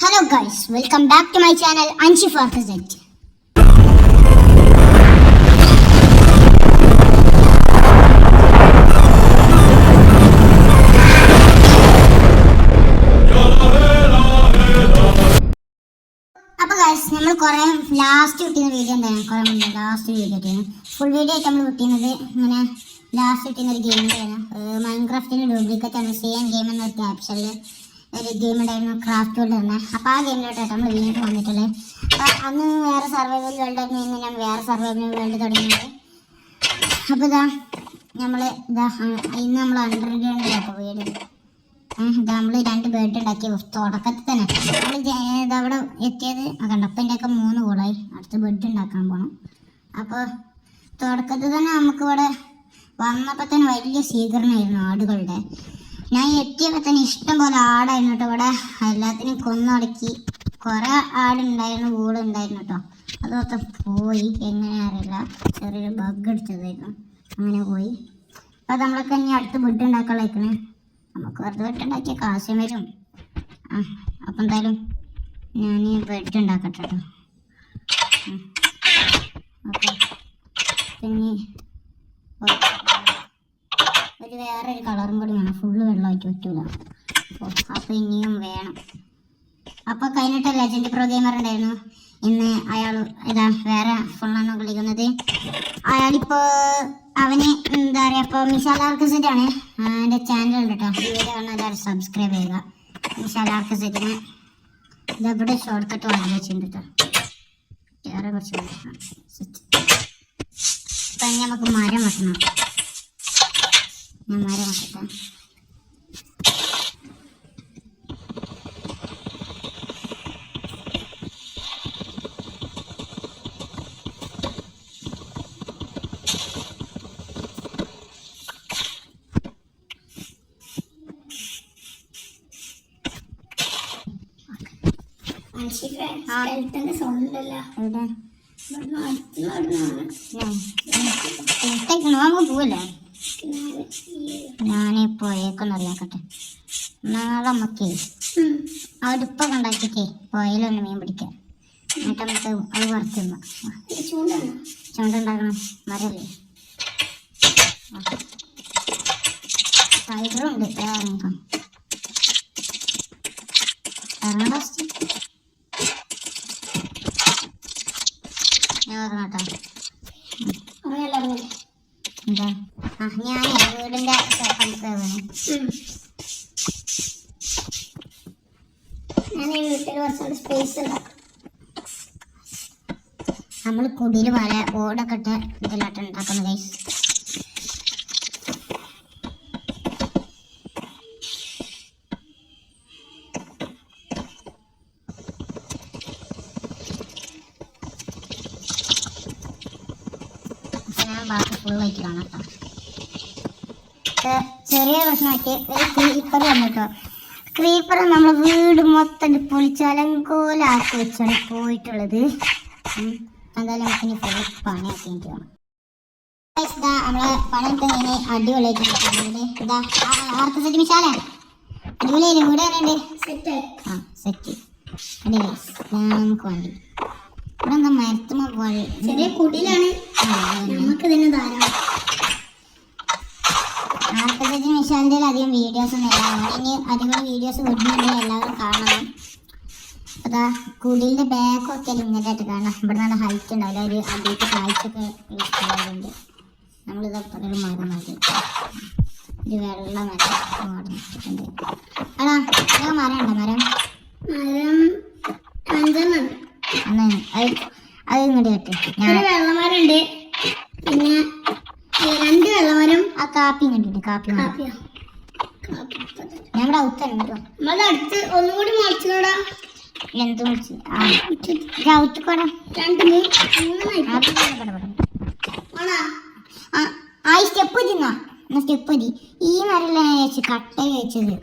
Hello guys, welcome back to my channel Anshi Farkazet. അപ്പോൾ guys നമ്മൾ കുറേ last കിട്ടുന്ന വീഡിയോ എന്താണ് കുറേ മുന്നേ ലാസ്റ്റ് വീഡിയോ കിട്ടിയത് ഫുൾ വീഡിയോ ആയിട്ട് നമ്മൾ കിട്ടുന്നത് ഇങ്ങനെ ലാസ്റ്റ് കിട്ടുന്ന ഒരു ഗെയിമിൻ്റെയാണ് മൈൻക്രാഫ്റ്റിൻ്റെ ഡ്യൂപ്ലിക്കേറ്റ് ആണ് സെയിം ഗെയിം എന്ന ക്യാപ്ഷനിൽ ഒരു ഗെയിം ഉണ്ടായിരുന്നു ക്രാഫ്റ്റ് വേൾഡ് തന്നെ. അപ്പോൾ ആ ഗെയിമിലോട്ടാണ് നമ്മൾ വീണ്ടും വന്നിട്ടുള്ളത്. അപ്പോൾ അന്ന് വേറെ സർവൈവൽ വേൾഡ് ആയിരുന്നു, ഇന്ന് ഞാൻ വേറെ സർവൈവൽ വേൾഡ് തുടങ്ങിയത്. അപ്പോൾ ഇന്ന് നമ്മൾ അണ്ടർഗ്രൗണ്ടിലാട്ടോ വീട്. നമ്മൾ 2 ബെഡ് ഉണ്ടാക്കി തുടക്കത്തിൽ തന്നെ നമ്മൾ ഇതവിടെ എത്തിയത് കണ്ട. അപ്പം എൻ്റെ ഒക്കെ 3 കോളായി. അടുത്ത ബെഡ് ഉണ്ടാക്കാൻ പോകണം. അപ്പോൾ തുടക്കത്തിൽ തന്നെ നമുക്കിവിടെ വന്നപ്പോൾ തന്നെ വലിയ സ്വീകരണമായിരുന്നു ആടുകളുടെ. ഞാൻ എത്തിയപ്പോൾ തന്നെ ഇഷ്ടം പോലെ ആടായിരുന്നു കേട്ടോ. ഇവിടെ എല്ലാത്തിനും കൊന്നൊടുക്കി കുറേ ആടുണ്ടായിരുന്നു, ഉണ്ടായിരുന്നു കേട്ടോ. അതൊക്കെ പോയി എങ്ങനെ അറിയില്ല, ചെറിയൊരു ബഗ് അടിച്ചതായിരുന്നു, അങ്ങനെ പോയി. അപ്പോൾ നമ്മളൊക്കെ ഇനി അടുത്ത് ബെഡ് ഉണ്ടാക്കാനുള്ളേക്കണേ. നമുക്ക് വെറുതെ ബെഡ് ഉണ്ടാക്കിയ കാശം വരും. അപ്പം എന്തായാലും ഞാൻ ബെഡ് ഉണ്ടാക്കട്ടെ കേട്ടോ. ഓക്കെ, പിന്നെ വേറൊരു കളറും കൂടി വേണം, ഫുള്ള് വെള്ളമായിട്ട് പറ്റൂല. അപ്പോൾ ഇനിയും വേണം. അപ്പോൾ കഴിഞ്ഞിട്ട് ലെജൻഡ് പ്രോ ഗെയിമർ ഉണ്ടായിരുന്നു. ഇന്ന് അയാൾ വേറെ ഫുള്ളാണ് കളിക്കുന്നത്. അയാളിപ്പോൾ അവന് എന്താ പറയുക, ഇപ്പോൾ മിഷാൽ ആർക്കസെറ്റ് ആണ് എൻ്റെ ചാനൽ ഉണ്ട് കേട്ടോ. വീഡിയോ കാണാൻ എല്ലാവരും സബ്സ്ക്രൈബ് ചെയ്യുക. മിഷാൽ ആർക്കസെറ്റിന് ഇതെവിടെ ഷോർട്ട് കട്ട് വാങ്ങി വെച്ചിട്ടുണ്ട് കേട്ടോ. വേറെ കുറച്ച് ഇപ്പം നമുക്ക് മരം വെക്കണം. ഞാൻ മരം വെക്കട്ടെ. പോവല്ലേ, ഞാനിപ്പോയേക്കൊന്ന് അറിയാക്കട്ടെ. നാളെ നമുക്കേ അടുപ്പൊക്കെ ഉണ്ടാക്കിട്ടേ പുഴയിലൊന്ന് മീൻ പിടിക്കാം. എന്നിട്ട് നമുക്ക് അത് കുറച്ച് ചൂണ്ടുണ്ടാക്കണം. മരല്ലേ ടൈഗറുണ്ട്. ഇറങ്ങാം ഞാൻ ഇറങ്ങാട്ടോ. എന്താ ഞാൻ വീടിൻ്റെ നമ്മൾ കുടിയിൽ പോലെ ഓടൊക്കെ ഇട്ട് ഇതിലാട്ട് ഉണ്ടാക്കുന്നത് ഗൈസ്. ബാക്കി ഫുള്ളായിട്ട് കാണാം കേട്ടോ. ചെറിയ പ്രശ്നമായിട്ട് ഒരു ക്രീപ്പർ വന്നിട്ടോ. ക്രീപ്പർ നമ്മൾ വീട് മൊത്തം പൊളിച്ചലങ്കോലാക്കി വെച്ചാണ് പോയിട്ടുള്ളത്. എന്തായാലും നമുക്കിനി ഫുൾ പണിയാക്കിയിട്ട് വേണം. നമ്മളെ പണിയൊക്കെ ഇങ്ങനെ അടിപൊളിയായിട്ട് ഇതാ ആർക്ക് സെറ്റ് മിശാല അടിപൊളിയായില്ലേ? ഇവിടെ സെറ്റ് സെറ്റ് അടിപൊളി. നമുക്ക് വേണ്ടി ഇവിടെ എന്താ മരത്തുമ്പോ പോലെ ചെറിയ കുടിയിലാണ് നമുക്ക് ഇതിന് ധാരാളം. ആർക്കസെറ്റിന് മിഷാലിൻ്റെ അധികം വീഡിയോസ് ഒന്നും ഇല്ല. ഇനി അടിപൊളി വീഡിയോസ് വിടുന്നുണ്ടെങ്കിൽ എല്ലാവരും കാണണം. അതാ കുടിലിൻ്റെ ബാക്കൊക്കെ ഇങ്ങനെയായിട്ട് കാണാം. ഇവിടെ നല്ല ഹൈറ്റ് ഉണ്ടാവില്ല, ഒരു അടിയിട്ട് കാഴ്ചയൊക്കെ ഇഷ്ടമുണ്ട്. നമ്മളിതൊക്കെ ഒരു മരം മതി, ഒരു വെള്ള മരം ഉണ്ട്. അടാ മരം ഉണ്ടോ? മരം 5 അത് ഇങ്ങോട്ട് കെട്ടി. വെള്ളമരമുണ്ട്, പിന്നെ 2 വെള്ളമരം. ആ കാപ്പി കണ്ടിട്ട് കാപ്പി ഞങ്ങളുടെ ഔത്തന്നെ കേട്ടോ. നമ്മളുടെ അടുത്ത് ഒന്നുകൂടി മുളച്ചോടാ. എന്ത് മുളിച്ച് ഔത്തിക്കോടാ. 2 ആ സ്റ്റെപ്പ് തിന്നാ സ്റ്റെപ്പ് മതി. ഈ മരല്ല കട്ട വെച്ചത്.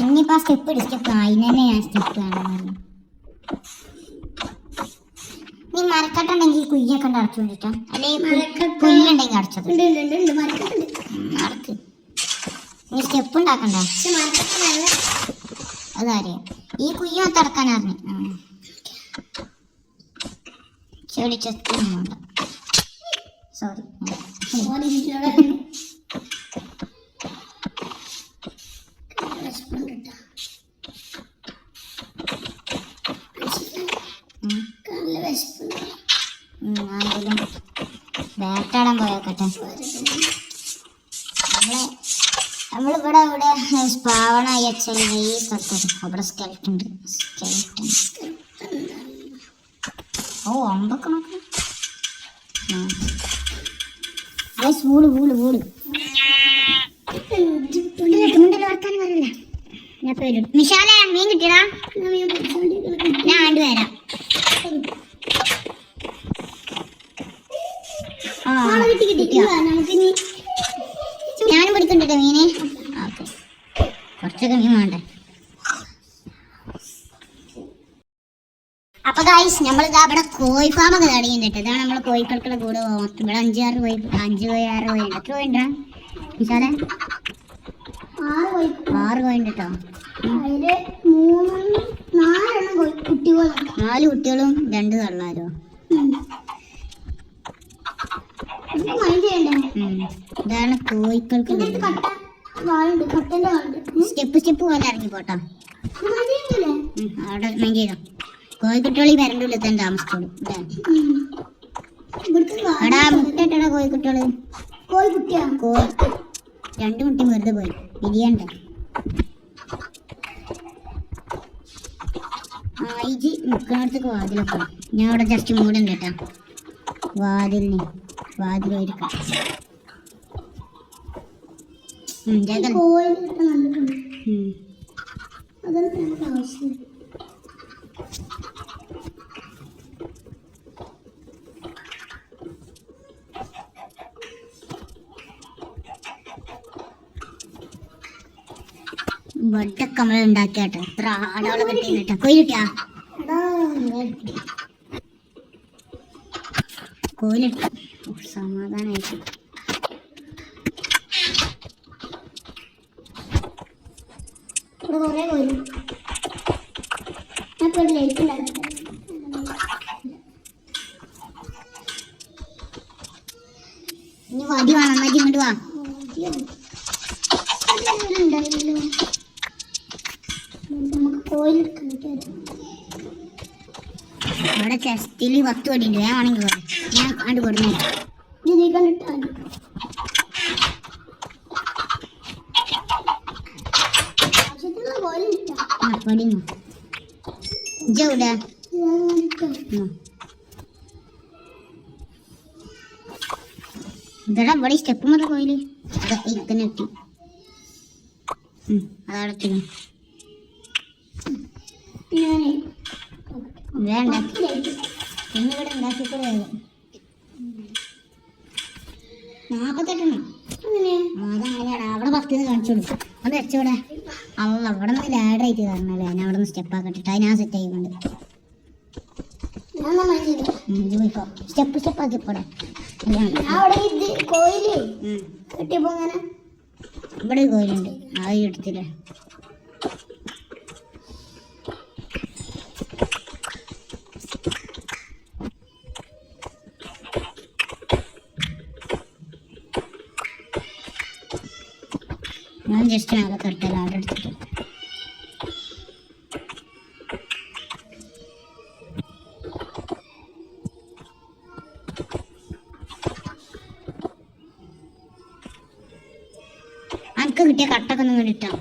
ഇനിയിപ്പോൾ ആ സ്റ്റെപ്പ് അതിന് തന്നെ ഞാൻ സ്റ്റെപ്പ് കാണാൻ. നീ മരക്കട്ടുണ്ടെങ്കിൽ കുയ്യൊക്കെ ഉണ്ട് അടച്ചു കൊണ്ടിട്ടാ, അല്ലെങ്കിൽ പുല്ലുണ്ടെങ്കിൽ അടച്ചത് അടക്ക്. നീ സ്റ്റെപ്പ് ഉണ്ടാക്കണ്ട, അതറിയാം. ഈ കുയ്യ തടക്കാനറിഞ്ഞു ചെടി ചെത്തുന്നുണ്ട്. സോറി വേട്ടാടാൻ പോയോക്കട്ടെ. നമ്മളിവിടെ ഇവിടെ പാവണായി വെച്ചാൽ ഈ സ്ഥലത്ത് അവിടെ സ്കെൽറ്റൻ ഉണ്ട്. ഓ അമ്പൊക്കെ നോക്കാം. വൂള് വൂള് വൂള് വർത്താൻ പറയില്ല. ഞാൻ പേര് മിഷാല മീൻ കിട്ടിയടാ. ഞാൻ ആണ്ട് വരാം. ഞാനും പിടിക്കണ്ടോ മീനെ? ഓക്കെ, കുറച്ചൊക്കെ മീൻ വേണ്ടേ. അപ്പൊ ഗായ്സ് നമ്മളിതാ ഇവിടെ കോഴി ഫാമൊക്കെ തടയുന്നുണ്ട്. ഇതാണ് നമ്മളെ കോഴിക്കൾക്കുള്ള കൂടെ മൊത്തം ഇവിടെ 5-6 കോഴി 5 കോഴി 6 കോഴി ഉണ്ട്. എത്ര കോഴി ഉണ്ടാ വിശാലെ? 6 കോഴി ഉണ്ട് കേട്ടോ. 4 കുട്ടികളും 2 തള്ളാരോ. ഇതാണ് കോഴിക്കൾക്ക് സ്റ്റെപ്പ് സ്റ്റെപ്പ് പോലെ ഇറങ്ങി പോട്ടോ. അവിടെ മൈൻഡ് ചെയ്തോ. കോഴിക്കുട്ടികളി വരണ്ടുള്ളിൽ തന്നെ താമസിച്ചോളൂ. എടാ മുട്ട കോഴിക്കുട്ടികള് കോഴി 2 മുട്ടയും വെറുതെ പോയി വിരിയണ്ടേ. ഇജി നിൽക്കുന്നിടത്തേക്ക് വാതിലൊക്കെ ഞാൻ അവിടെ ജസ്റ്റ് മൂടുണ്ട് കേട്ടാ. വാതിൽ പോയിരിക്കാം. ബഡൊക്കെ നമ്മൾ ഉണ്ടാക്കിയാട്ടെ. എത്ര ആടോളം കിട്ടിയിട്ടാ. കോഴി കിട്ടിയാ? കോയിലിട്ടു. സമാധാനായിട്ട് ഇനി വടി വേണം. എന്നാ ഇങ്ങോട്ട് വാ. ഇവിടെ ചെസ്റ്റില് 10 വടിയുണ്ട്. ഞാൻ വേണമെങ്കിൽ ഞാൻ കണ്ടു കൊടുന്നേ. പടിഞ്ഞു ഇജവിടെ ഇതെടാ ഇവിടെ സ്റ്റെപ്പ് മുതൽ കോയില് അതെ ഇക്കന്നെ ഇട്ടി. അതവിടെ വേണ്ട ഇന്നിവിടെ ഉണ്ടാക്കിക്കൂടെ 48 അതങ്ങനെയാണ്. അവിടെ 10 കാണിച്ചു കൊടുക്കും. അത് വെച്ചോടെ അവൾ അവിടെ നിന്ന് ലാഡറായിട്ട് കാരണല്ലേ. ഞാൻ അവിടെ നിന്ന് സ്റ്റെപ്പാക്കിട്ടിട്ട് അത് ഞാൻ സെറ്റ് ആയിക്കൊണ്ട് സ്റ്റെപ്പ് സ്റ്റെപ്പ് ആക്കിപ്പോടെ. ഇവിടെ കോയിലുണ്ട്. ആ എടുത്തില്ലേ. ഞാൻ ജസ്റ്റ് മേലെ കറക്റ്റ് ആടെ എടുത്തിട്ട് അനക്ക് കിട്ടിയ കട്ടൊക്കെ ഒന്നും വേണ്ടിട്ടാ.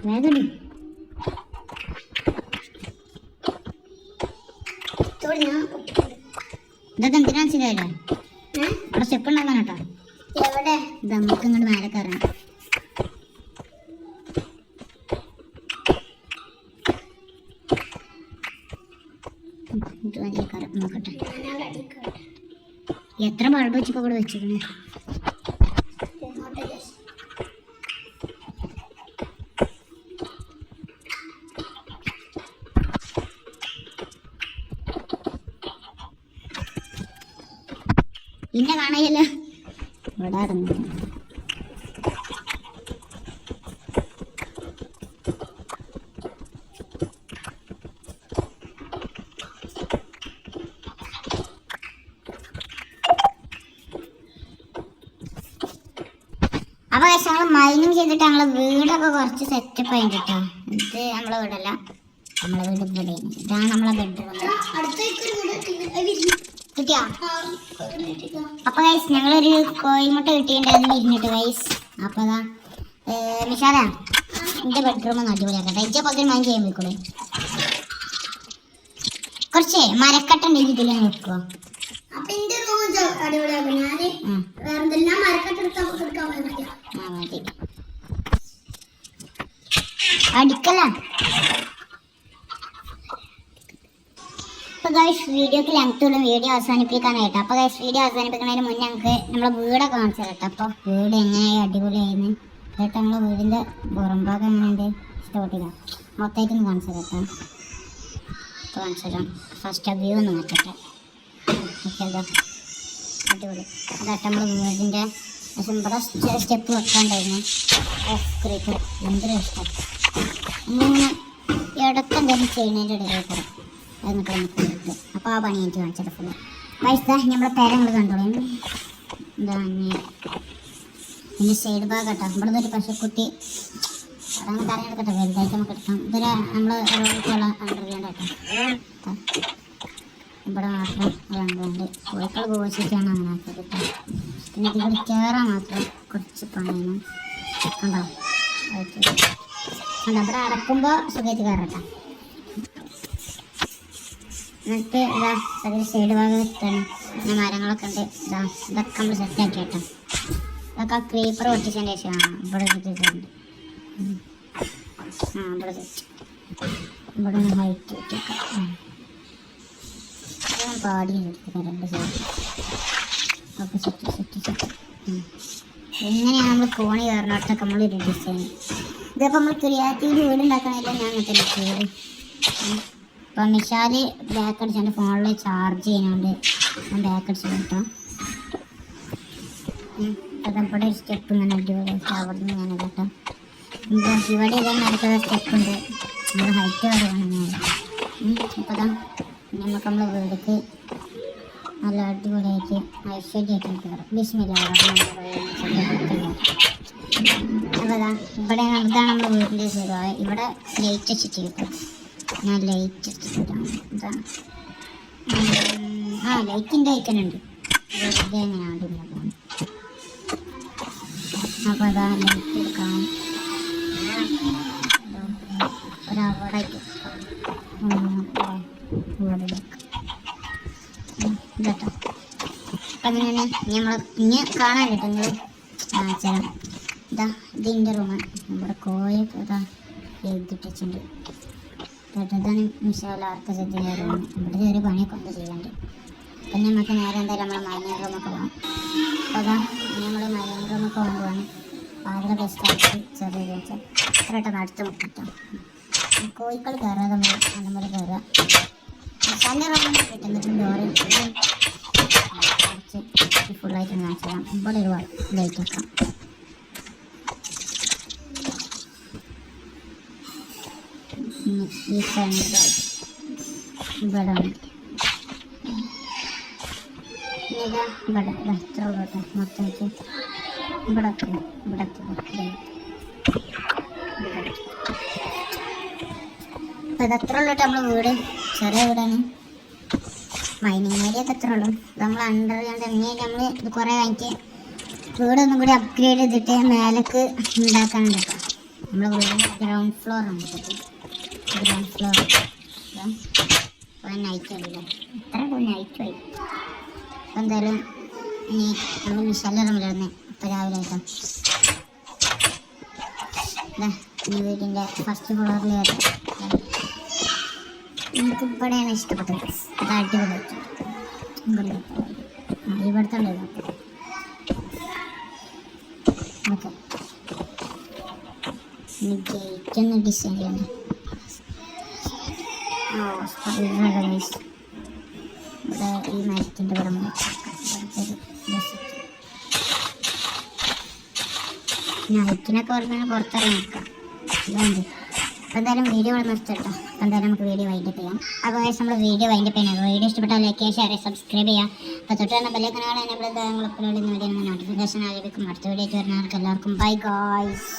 വേഗം ഇതൊക്കെ എന്തിനാ മനസ്സിലായില്ലേ? അവിടെ സ്റ്റെപ്പ് ഉണ്ടാക്കാൻ കേട്ടോ. ഇത് നമുക്ക് ഇങ്ങോട്ട് മേലെ കയറണം. നോക്കട്ടെ എത്ര ബൾബ് വെച്ചപ്പോ ഇവിടെ വെച്ചിരിക്കണേ. പിന്നെ കാണായല്ലോ ഇവിടെ ഇറങ്ങി. അപ്പൊ ഞങ്ങൾ മൈനിങ് ചെയ്തിട്ട് ഞങ്ങളെ വീടൊക്കെ കുറച്ച് സെറ്റപ്പ് ആയിട്ട് കേട്ടോ. ഇത് നമ്മളെ വീടല്ല, നമ്മളെ വീട് ഇവിടെ. ഇതാണ് നമ്മളെ ബെഡ്റൂം. കിട്ടിയോ? അപ്പൊ ഗൈസ് ഞങ്ങളൊരു കോഴിമുട്ട കിട്ടിയിട്ടുണ്ടായിരുന്നു ഇരുന്നിട്ട് ഗൈസ്. അപ്പൊ അതാ നിഷാദ എന്റെ ബെഡ്റൂം ഒന്ന് അടിപൊളിയാക്കട്ടെ. ഇജ്ജെ പോലെ മൈൻ ചെയ്യാൻ പോയിക്കൂടെ? കുറച്ച് മരക്കട്ട ഉണ്ടെങ്കിൽ ഇതിൽ വെക്കുവോ? അടിക്കല. അപ്പോൾ ഗൈസ് വീഡിയോക്ക് ലെങ്ത്തുള്ള വീഡിയോ അവസാനിപ്പിക്കാനായിട്ട്. അപ്പോൾ ഗൈസ് വീഡിയോ അവസാനിപ്പിക്കുന്നതിന് മുന്നേ ഞങ്ങൾക്ക് നമ്മളെ വീടൊക്കെ കാണിച്ചു തരട്ടെ. അപ്പോൾ വീട് എങ്ങനെയായി അടിപൊളിയായിരുന്നു കേട്ടോ. നമ്മളെ വീടിൻ്റെ പുറം ഭാഗം എങ്ങനെയുണ്ട് ഇഷ്ടപ്പെട്ടില്ല? മൊത്തമായിട്ടൊന്ന് കാണിച്ചു തരട്ടെ. ഇപ്പോൾ കാണിച്ചു തരാം. ഫസ്റ്റ് വ്യൂ ഒന്ന് മാറ്റട്ടെ. ഓക്കെ അതാ അടിപൊളി. അതായിട്ട് നമ്മൾ വീടിൻ്റെ ഇവിടെ സ്റ്റെപ്പ് വെക്കാണ്ടായിരുന്നു. ക്രീപ്പർ എന്തൊരു ഇഷ്ടം. നമ്മളിങ്ങനെ ഇടയ്ക്ക് എന്തെങ്കിലും ചെയ്യുന്നതിൻ്റെ ഇടയിൽ കൂടെ എന്നിട്ട് നമുക്ക് കിട്ടും. അപ്പോൾ ആ പണി എനിക്ക് കാണിച്ചത് ഫുള്ള്. വയസ്സ നമ്മളെ പേര നമ്മൾ കണ്ടോളൂ. എന്താണ് ഇതിൻ്റെ സൈഡ് ഭാഗം കേട്ടോ. ഇവിടെ ഒരു പശുക്കുട്ടി അതങ്ങനെ കരഞ്ഞെടുക്കട്ടെ. വലുതായിട്ട് നമുക്ക് എടുക്കാം. ഇതൊരു നമ്മൾ റോഡിലുള്ള അണ്ടർഗ്രൗണ്ട് കേട്ടോ. ഇവിടെ മാത്രം രണ്ടുണ്ട്. കോഴിക്കൾ പോയിച്ചിട്ടാണ് അങ്ങനെ ആക്കിയത് കേട്ടോ. പിന്നെ ഇതിൽ കയറാൻ മാത്രം കുറച്ച് പണിയാണ്. കണ്ടോ കണ്ടോ. ഇവിടെ അടക്കുമ്പോൾ സുഖമായിട്ട് കയറട്ടെ. എന്നിട്ട് ഇതാ അതിൽ സൈഡ് ഭാഗം വെച്ചാണ്. പിന്നെ മരങ്ങളൊക്കെ ഉണ്ട്. ഇതൊക്കെ നമ്മൾ സെറ്റാക്കി കേട്ടോ. ഇതൊക്കെ ക്രീപ്പർ പൊട്ടിച്ചതിൻ്റെ ശേഷമാണ് ഇവിടെ വെച്ചിട്ടുണ്ട്. ഇവിടെ സെറ്റ്. ഇവിടെ ഒന്ന് ഹൈറ്റ് വെച്ചേക്കാം. പാടി എടുത്തിട്ട് രണ്ട് സൈഡ് ഒക്കെ സെറ്റ് സെറ്റ് സെറ്റ്. എങ്ങനെയാണ് നമ്മൾ കോണി കയറിനോട്ടൊക്കെ നമ്മളൊരു ഡിസൈൻ. ഇതിപ്പോൾ നമ്മൾ ക്രിയേറ്റീവ് വീടുണ്ടാക്കണമെങ്കിൽ ഞാൻ അങ്ങനത്തെ ചെയ്ത്. ഇപ്പം മിഷാൽ ബാക്ക് അടിച്ചുകൊണ്ട് ഫോണിൽ ചാർജ് ചെയ്യുന്നുണ്ട്. ഞാൻ ബാക്ക് അടിച്ചു കേട്ടോ. ഇവിടെ ഒരു സ്റ്റെപ്പ് ഇങ്ങനെ അടിപൊളി. അവിടെ നിന്ന് ഞാൻ കേട്ടോ. ഇവിടെ ഇതന്നെ അടുത്ത സ്റ്റെപ്പ് ഉണ്ട്. നമ്മൾ ഹൈറ്റ് കുറവാണ്. അപ്പോൾ അതാ നമുക്ക് നമ്മളെ വീടേക്ക് നല്ല അടിപൊളിയായിട്ട് ഐശ്വര്യമായിട്ട് കയറും. ബിസ്മില്ല. അപ്പോൾ അതാ ഇവിടെ ഇതാണ് നമ്മൾ വീടിൻ്റെ സ്വഭാവം. ഇവിടെ ലൈറ്റ് വെച്ചിട്ട് കിട്ടും. ഞാൻ ലൈറ്റ് വെച്ചിട്ടാണ് ഇതാണ്. ലൈറ്റിൻ്റെ ഐക്കനുണ്ട്. വെറുതെ എങ്ങനെ ആടില്ല. അപ്പോൾ അതാ ലൈറ്റ് എടുക്കാം. ഒരവിടേക്ക് കേട്ടോ. അപ്പം അങ്ങനെയാണ് നമ്മൾ ഇനി കാണാൻ കിട്ടുന്നത്. ചില ഇതാ ഇതിൻ്റെ റൂമ്. നമ്മുടെ കോയൊക്കെ ഇതാ എഴുതിട്ടുണ്ട് കേട്ടോ. ഇതാണ് മിഷാലാർക്ക് ശ്രദ്ധിക്കുന്ന റൂം. ഇവിടെ ഒരു പണിയൊക്കെ ഒന്ന് ചെയ്യാണ്ട്. പിന്നെ നമുക്ക് നേരെ എന്തായാലും നമ്മൾ മൈനിങ് റൂമൊക്കെ പോകാം. അപ്പോൾ അതാ നമ്മൾ മൈനിങ് റൂമൊക്കെ കൊണ്ടുപോകാൻ പാതിര ബെസ്റ്റാക്കി ചെറിയ വെച്ചാൽ ഇത്ര കേട്ടോ അടുത്ത് മുട്ടിട്ടോ. കോഴിക്കൾ കയറാതെ നമ്മൾ അതുപോലെ കയറുക. നല്ല റൂമിൽ കിട്ടുന്നിട്ട് ഡോറ് കുറച്ച് ഫുള്ളായിട്ട് കാണിച്ചു തരാം. ഇവിടെ ഒരു ലൈറ്റ് വെക്കാം. ഈ സൈഡ് ഇവിടെ ഇതാ ഇവിടെ ഇത്ര ഉള്ളോട്ടെ മൊത്തമായിട്ട് ഇവിടെ ഇവിടെ അപ്പോൾ ഇതത്ര ഉള്ളോട്ടെ നമ്മൾ വീട്. ചെറിയ വീടാണ്. മൈനിങ് ഏരിയൊക്കെ എത്ര ഉള്ളൂ. നമ്മൾ അണ്ടർഗ്രൗണ്ട് എങ്ങനെയായിട്ട് നമ്മൾ ഇത് കുറേ കഴിഞ്ഞിട്ട് വീടൊന്നും കൂടി അപ്ഗ്രേഡ് ചെയ്തിട്ട് മേലേക്ക് ഉണ്ടാക്കാനുണ്ട് കേട്ടോ. നമ്മൾ വീട് ഗ്രൗണ്ട് ഫ്ലോർ ആണ്. ഗ്രൗണ്ട് ഫ്ലോർ നൈറ്റ് ആയില്ലേ? ഇത്ര നൈറ്റ് ആയി. അപ്പോൾ എന്തായാലും ഇനി നമ്മൾ മിഷാലിൻ്റെ റൂമിലിരുന്ന് ഇപ്പോൾ രാവിലെ ആയിട്ടോ. ഈ വീടിൻ്റെ ഫസ്റ്റ് ഫ്ലോറിൽ എനിക്ക് ഇവിടെയാണ് ഇഷ്ടപ്പെട്ടത്. അത് അടിപൊളിയായിട്ട് ഇവിടുത്തെ ഉണ്ടല്ലോ. ഓക്കെ ഇനി ഗേറ്റൊന്ന് ഡിസൈൻ ചെയ്യണം. ഇവിടെ ഈ മരത്തിൻ്റെ പുറമെ നൈറ്റിനൊക്കെ പറഞ്ഞാൽ പുറത്തിറങ്ങി നിൽക്കാം. ഇതുണ്ട്. അപ്പോൾ എന്തായാലും വീഡിയോ ഇവിടെ നിർത്തിട്ടോ. അപ്പോൾ എന്തായാലും നമുക്ക് വീഡിയോ വൈൻഡപ്പ് ചെയ്യാം. അപ്പോൾ നമ്മൾ വീഡിയോ വൈൻഡപ്പ് ചെയ്യണം. വീഡിയോ ഇഷ്ടപ്പെട്ടാൽ ലൈക്ക് ചെയ്യുക, ഷെയർ ചെയ്യുക, സബ്സ്ക്രൈബ് ചെയ്യുക. അപ്പോൾ തൊട്ട് തന്നെ ബെല്ലൈക്കൺ കാണാൻ നമ്മൾ അപ്ലോഡ് ചെയ്യുന്ന വീഡിയോ നോട്ടിഫിക്കേഷൻ ആയിരിക്കും. അടുത്ത വീഡിയോ വരുന്നവർക്ക് എല്ലാവർക്കും ബൈ ഗായ്സ്.